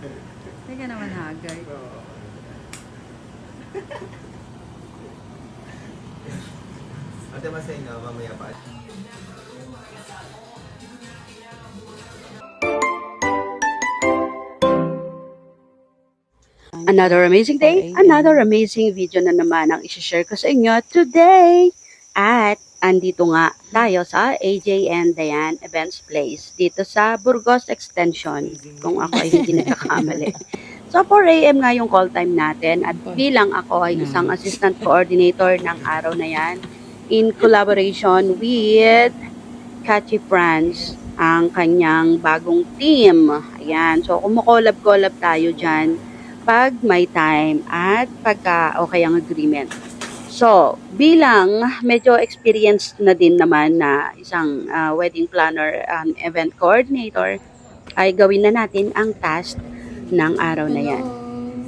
Teka naman, Hagay. Ate, masaya na, mamaya pa. Another amazing day, another amazing video na naman ang isi-share ko sa inyo today. At andito nga tayo sa AJ and Diane Events Place dito sa Burgos Extension, kung ako ay hindi nagkakamali. So 4 AM nga yung call time natin at bilang ako ay isang assistant coordinator ng araw na yan in collaboration with Catchy Friends, ang kanyang bagong team. Ayan, so kumukolab-kolab tayo dyan pag may time at pagka okay ang agreement. So, bilang medyo experienced na din naman na isang wedding planner and event coordinator, ay gawin na natin ang task ng araw na yan.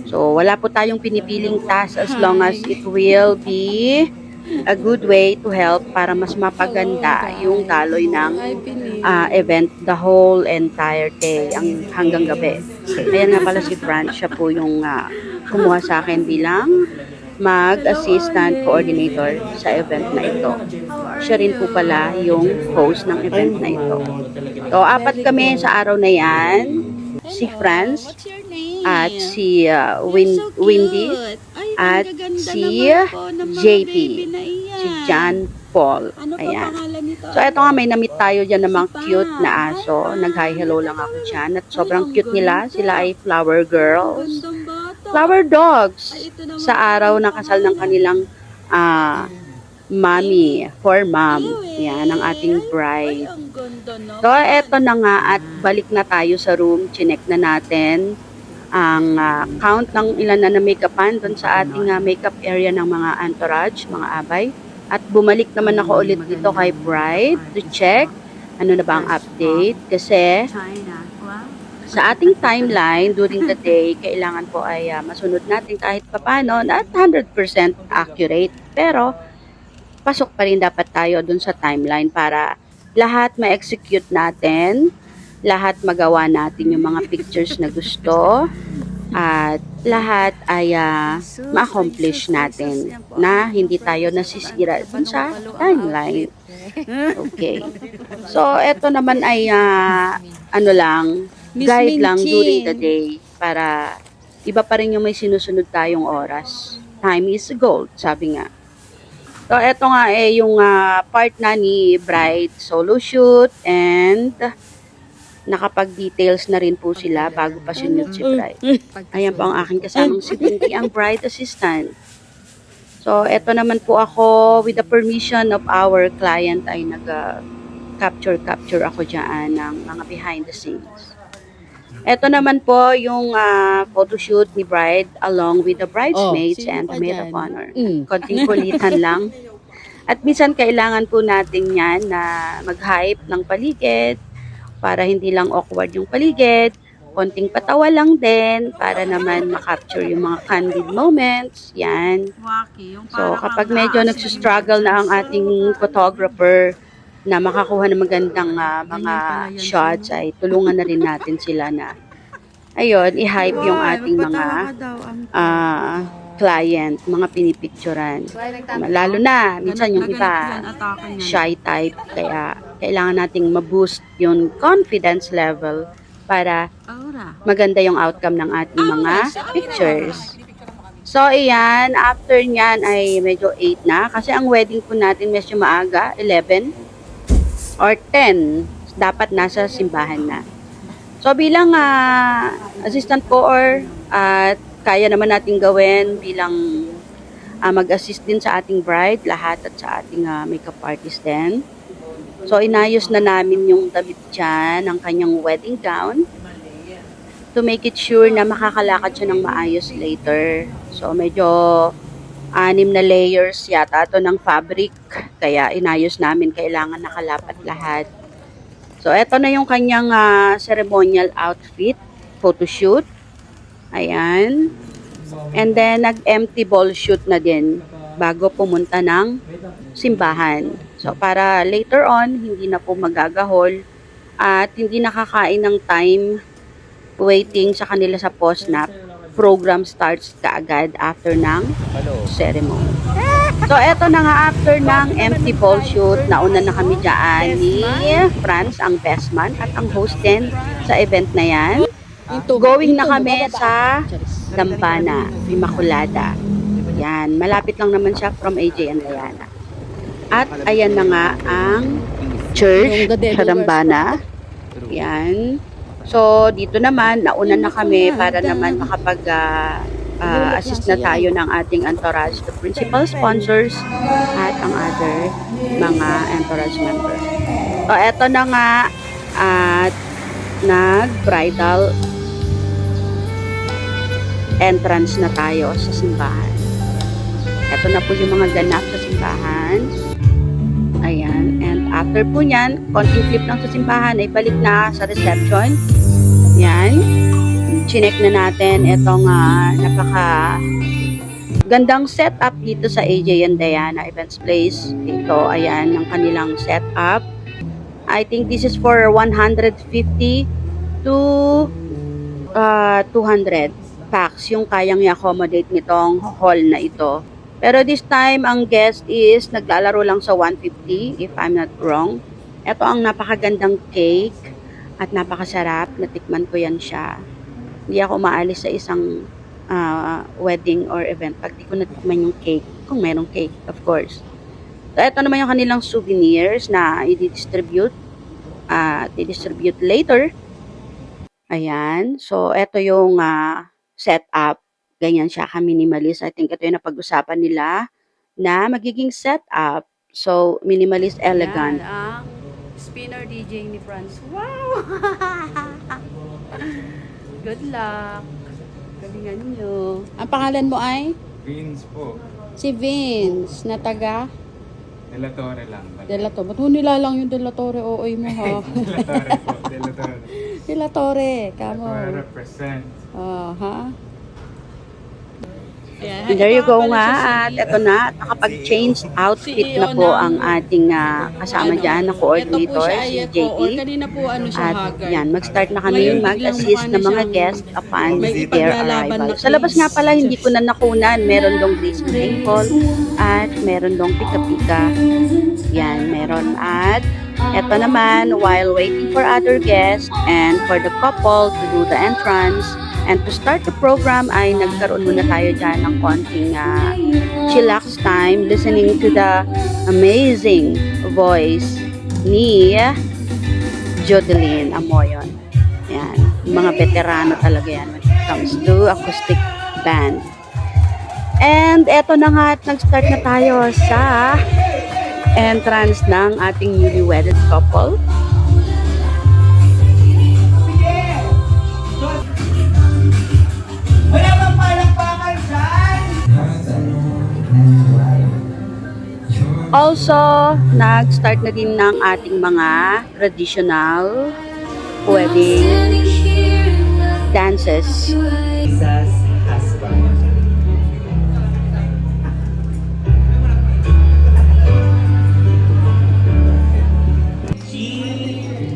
So, wala po tayong pinipiling task as long as it will be a good way to help para mas mapaganda yung daloy ng event the whole entire day hanggang gabi. Ayan nga pala si Fran, siya po yung kumuha sa akin bilang mag-assistant coordinator sa event na ito. Siya rin po pala yung host ng event na ito. So, 4 kami sa araw na yan. Si Franz at si Windy at si JP, si John Paul. Ayan. So, eto nga, may namit tayo dyan namang cute na aso. Nag-hi hello lang ako dyan. At sobrang cute nila. Sila ay flower girls. Flower dogs. Sa araw na kasal ng kanilang mommy, for mom. Yan, ang ating bride. So, eto na nga at balik na tayo sa room. Chinek na natin ang count ng ilan na make-upan doon sa ating makeup area ng mga entourage, mga abay. At bumalik naman ako ulit dito kay bride to check ano na ba ang update. Kasi sa ating timeline during the day, kailangan po ay masunod natin kahit papano, not 100% accurate. Pero, pasok pa rin dapat tayo dun sa timeline para lahat ma-execute natin, lahat magawa natin yung mga pictures na gusto, at lahat ay ma-accomplish natin na hindi tayo nasisira dun sa timeline. Okay. So, eto naman ay guide lang during the day para iba pa rin yung may sinusunod tayong oras. Time is gold, sabi nga. So, eto nga yung part na ni bride solo shoot and nakapag-details na rin po sila bago pa sinunod si bride. Ayan po ang aking kasamang si Pinky, ang bride assistant. So, eto naman po ako with the permission of our client ay nag-capture ako dyan ng mga behind the scenes. Ito naman po yung photoshoot ni bride along with the bridesmaids and the maid of honor. Konting kulitan lang. At minsan kailangan po natin yan na mag-hype ng paligid para hindi lang awkward yung paligid. Konting patawa lang din para naman makapture yung mga candid moments. Yan. So kapag medyo nagsustruggle na ang ating photographer na makakuha ng magandang mga shots, ay tulungan na rin natin sila na ayun, i-hype yung ating mga client, mga pinipicturan. Lalo na, minsan yung iba, shy type, kaya kailangan nating ma-boost yung confidence level para maganda yung outcome ng ating mga pictures. So, iyan, after nyan ay medyo 8 na, kasi ang wedding po natin medyo maaga, 11 or 10, dapat nasa simbahan na. So, bilang assistant coor at kaya naman natin gawin bilang mag-assist din sa ating bride, lahat at sa ating makeup artist din. So, inayos na namin yung damit dyan, ang kanyang wedding gown to make it sure na makakalakad siya ng maayos later. So, medyo 6 na layers yata ito ng fabric. Kaya inayos namin, kailangan nakalapat lahat. So, eto na yung kanyang ceremonial outfit, photoshoot. Ayan. And then, nag-empty ball shoot na din bago pumunta ng simbahan. So, para later on, hindi na po magagahol at hindi nakakain ng time waiting sa kanila sa post-nap. Program starts kaagad after ng ceremony. So, eto na nga after ng empty pole shoot, nauna na kami dyan ni Franz, ang best man, at ang host din sa event na yan. Going na kami sa Dambana, Immaculada. Yan, malapit lang naman siya from AJ and Diana. At ayan na nga ang church sa Dambana. Yan. So, dito naman, nauna na kami para naman makapag-assist na tayo ng ating entourage, the principal sponsors, at ang other mga entourage member. So, eto na nga, at nag-bridal entrance na tayo sa simbahan. Ito na po yung mga ganap sa simbahan. Ayan. And after po nyan, konting flip lang sa simbahan, ay balik na sa reception. Yan. Chinek na natin itong napaka gandang setup dito sa AJ and Diana Events Place. Dito, ayan, ang kanilang setup. I think this is for 150 to 200 packs yung kayang i-accommodate nitong hall na ito. Pero this time, ang guest is naglalaro lang sa 150, if I'm not wrong. Ito ang napakagandang cake at napakasarap. Natikman ko yan siya. Hindi ako maalis sa isang wedding or event pag di ko natikman yung cake. Kung mayroong cake, of course. So, ito naman yung kanilang souvenirs na i-distribute. I-distribute later. Ayan. So, ito yung setup. Ganyan siya ka-minimalist. I think ito yung napag-usapan nila na magiging setup. So, minimalist, elegant. Yan, ang spinner DJ ni Franz. Wow! Good luck. Galingan nyo. Ang pangalan mo ay? Vince po. Si Vince, na taga? De La Torre lang. De La Torre. Ba't mo nilalang yung De La Torre? Ooy mo ha. De La Torre po. De La Torre. De La Torre. Kamo. I represent. Ha? There you go nga. At ito na, nakapag-change outfit na po ang ating kasama dyan na coordinator, si JT. At yan, mag-start na kami mag-assist ng mga guests upon their arrival. Sa labas nga pala, hindi ko na nakunan. Meron dong dressing table at meron dong pika-pika. Yan, meron. At ito naman, while waiting for other guests and for the couple to do the entrance, and to start the program ay nagkaroon muna tayo dyan ng konting chillax time listening to the amazing voice ni Jodeline Amoyon. Yan. Mga veterano talaga yan when it comes to acoustic band. And eto na nga at nag-start na tayo sa entrance ng ating newly wedded couple. Also, nag-start na din ng ating mga traditional wedding dances. Lisa's husband.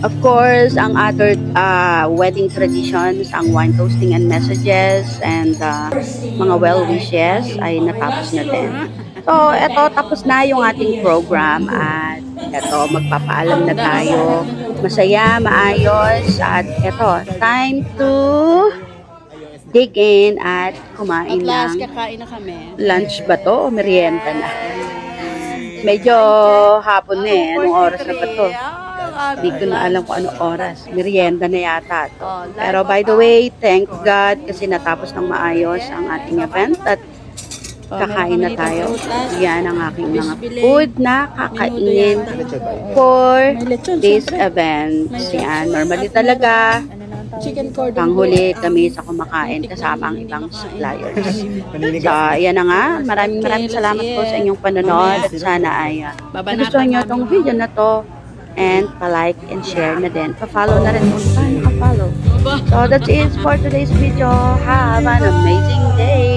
Of course, ang other wedding traditions, ang wine toasting and messages and mga well wishes ay natapos na din. So, eto, tapos na yung ating program at eto, magpapaalam na tayo. Masaya, maayos at eto, time to dig in at kumain ng kakain na kami. lunch ba to o merienda na? Medyo hapon na eh. Anong oras na ba to? Hindi ko na alam kung anong oras. Merienda na yata to. Pero by the way, thank God kasi natapos ng maayos ang ating event at kakain na tayo. Yan ang aking mga food na kakainin for this event. Yan, normally talaga Chicken cordon panghuli kami sa kumakain kasama ang ibang suppliers. So, yan na nga. Maraming salamat po sa inyong panonood. At sana ay nagustuhan nyo itong video na to. And pa-like and share na din. Pa-follow na rin kung saan naka-follow. So, that's it for today's video. Have an amazing day.